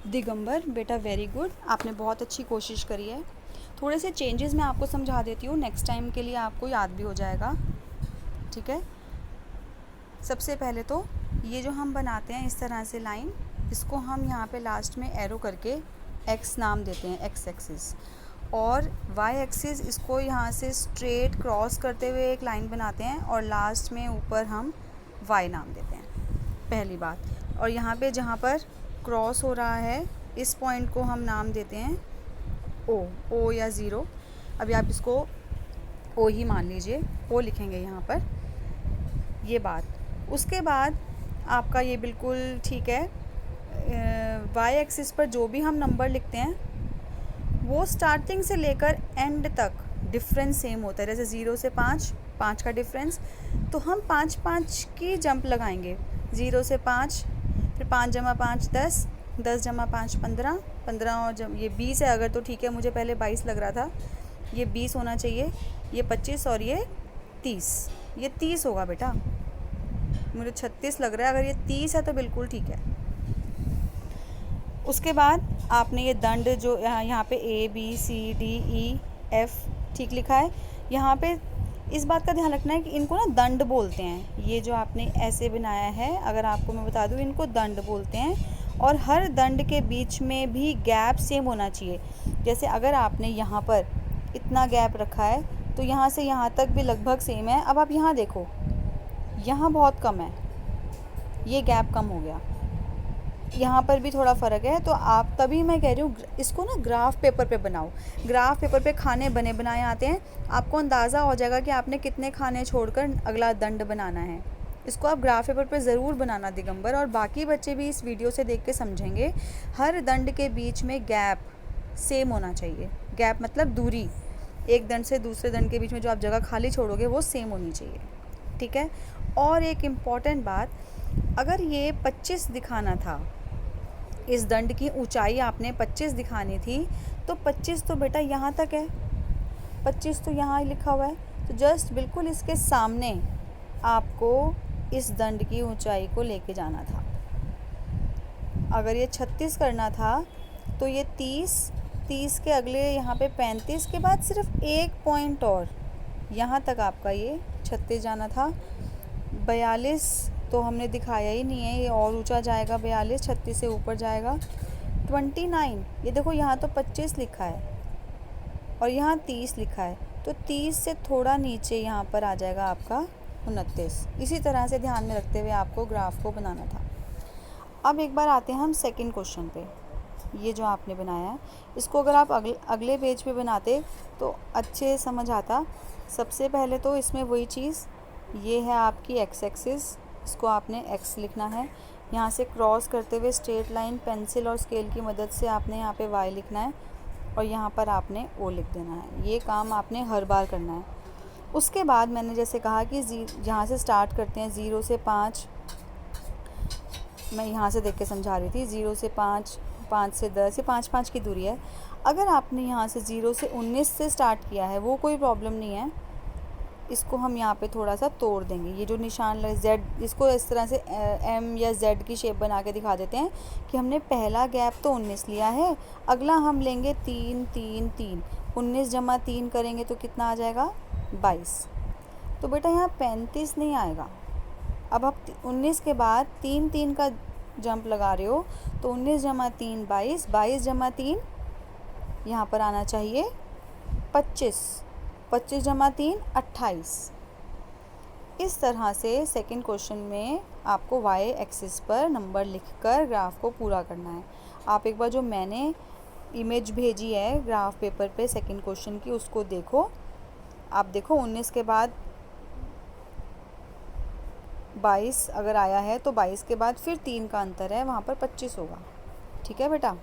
दिगंबर बेटा very good, आपने बहुत अच्छी कोशिश करी है। थोड़े से चेंजेस मैं आपको समझा देती हूँ, नेक्स्ट टाइम के लिए आपको याद भी हो जाएगा। ठीक है, सबसे पहले तो ये जो हम बनाते हैं इस तरह से लाइन, इसको हम यहाँ पे लास्ट में एरो करके एक्स नाम देते हैं, एक्स एक्सिस, और वाई एक्सिस इसको यहाँ से स्ट्रेट क्रॉस करते हुए एक लाइन बनाते हैं और लास्ट में ऊपर हम वाई नाम देते हैं, पहली बात। और यहाँ पे जहाँ पर क्रॉस हो रहा है इस पॉइंट को हम नाम देते हैं ओ या ज़ीरो। अभी आप इसको ओ ही मान लीजिए, ओ लिखेंगे यहाँ पर, ये बात। उसके बाद आपका ये बिल्कुल ठीक है, वाई एक्सिस पर जो भी हम नंबर लिखते हैं वो स्टार्टिंग से लेकर एंड तक डिफरेंस सेम होता है। जैसे 0 से 5, 5 का डिफरेंस, तो हम 5 की जंप लगाएंगे। 0 से 5, फिर 5 जमा 5 10, 10 जमा 5 15, 15 और जब ये 20 है अगर, तो ठीक है, मुझे पहले 22 लग रहा था, ये 20 होना चाहिए, ये 25 और ये 30, ये 30 होगा बेटा, मुझे 36 लग रहा है, अगर ये 30 है तो बिल्कुल ठीक है। उसके बाद आपने ये दंड जो यहाँ पे A B C D E F ठीक लिखा है, यहाँ पे इस बात का ध्यान रखना है कि इनको ना दंड बोलते हैं। ये जो आपने ऐसे बनाया है, अगर आपको मैं बता दूँ, इनको दंड बोलते हैं। और हर दंड के बीच में भी गैप सेम होना चाहिए। जैसे अगर आपने यहाँ पर इतना गैप रखा है तो यहाँ से यहाँ तक भी लगभग सेम है। अब आप यहाँ देखो, यहाँ बहुत कम है, ये गैप कम हो गया, यहाँ पर भी थोड़ा फ़र्क है। तो आप, तभी मैं कह रही हूँ इसको ना ग्राफ पेपर पे बनाओ। ग्राफ पेपर पे खाने बने बनाए आते हैं, आपको अंदाज़ा हो जाएगा कि आपने कितने खाने छोड़कर अगला दंड बनाना है। इसको आप ग्राफ पेपर पे ज़रूर बनाना दिगंबर, और बाकी बच्चे भी इस वीडियो से देख के समझेंगे। हर दंड के बीच में गैप सेम होना चाहिए। गैप मतलब दूरी, एक दंड से दूसरे दंड के बीच में जो आप जगह खाली छोड़ोगे वो सेम होनी चाहिए। ठीक है। और एक इम्पॉर्टेंट बात, अगर ये 25 दिखाना था, इस दंड की ऊंचाई आपने 25 दिखानी थी, तो 25 तो बेटा यहाँ तक है, 25 तो यहाँ लिखा हुआ है, तो जस्ट बिल्कुल इसके सामने आपको इस दंड की ऊंचाई को लेके जाना था। अगर ये 36 करना था तो ये 30 के अगले यहाँ पे 35 के बाद सिर्फ एक पॉइंट और यहाँ तक आपका ये 36 जाना था। 42 तो हमने दिखाया ही नहीं है, ये और ऊंचा जाएगा, 42 36 से ऊपर जाएगा। 29, ये देखो यहाँ तो 25 लिखा है और यहाँ 30 लिखा है, तो 30 से थोड़ा नीचे यहाँ पर आ जाएगा आपका 29। इसी तरह से ध्यान में रखते हुए आपको ग्राफ को बनाना था। अब एक बार आते हैं हम सेकंड क्वेश्चन पे। ये जो आपने बनाया है, इसको अगर आप अगले पेज पे बनाते तो अच्छे समझ आता। सबसे पहले तो इसमें वही चीज़, ये है आपकी एक्स एक्सिस, इसको आपने एक्स लिखना है। यहाँ से क्रॉस करते हुए स्ट्रेट लाइन पेंसिल और स्केल की मदद से आपने यहाँ पे वाई लिखना है और यहाँ पर आपने ओ लिख देना है। ये काम आपने हर बार करना है। उसके बाद मैंने जैसे कहा कि यहाँ से स्टार्ट करते हैं 0 से 5, मैं यहाँ से देख के समझा रही थी, 0 से 5, 5 से 10, ये 5 की दूरी है। अगर आपने यहाँ से 0 से 19 से स्टार्ट किया है वो कोई प्रॉब्लम नहीं है, इसको हम यहाँ पे थोड़ा सा तोड़ देंगे। ये जो निशान लगे जेड, इसको इस तरह से एम या जेड की शेप बना के दिखा देते हैं कि हमने पहला गैप तो 19 लिया है, अगला हम लेंगे 3 3 3, 19 जमा 3 करेंगे तो कितना आ जाएगा 22। तो बेटा यहाँ 35 नहीं आएगा। अब आप 19 के बाद 3 3 का जंप लगा रहे हो, तो 19 जमा 3 22, 22 जमा 3 यहाँ पर आना चाहिए 25, 25 जमा 3 28। इस तरह से सेकंड क्वेश्चन में आपको वाई एक्सिस पर नंबर लिखकर ग्राफ को पूरा करना है। आप एक बार जो मैंने इमेज भेजी है ग्राफ पेपर पे सेकंड क्वेश्चन की, उसको देखो। आप देखो 19 के बाद 22 अगर आया है तो 22 के बाद फिर 3 का अंतर है, वहाँ पर 25 होगा। ठीक है बेटा।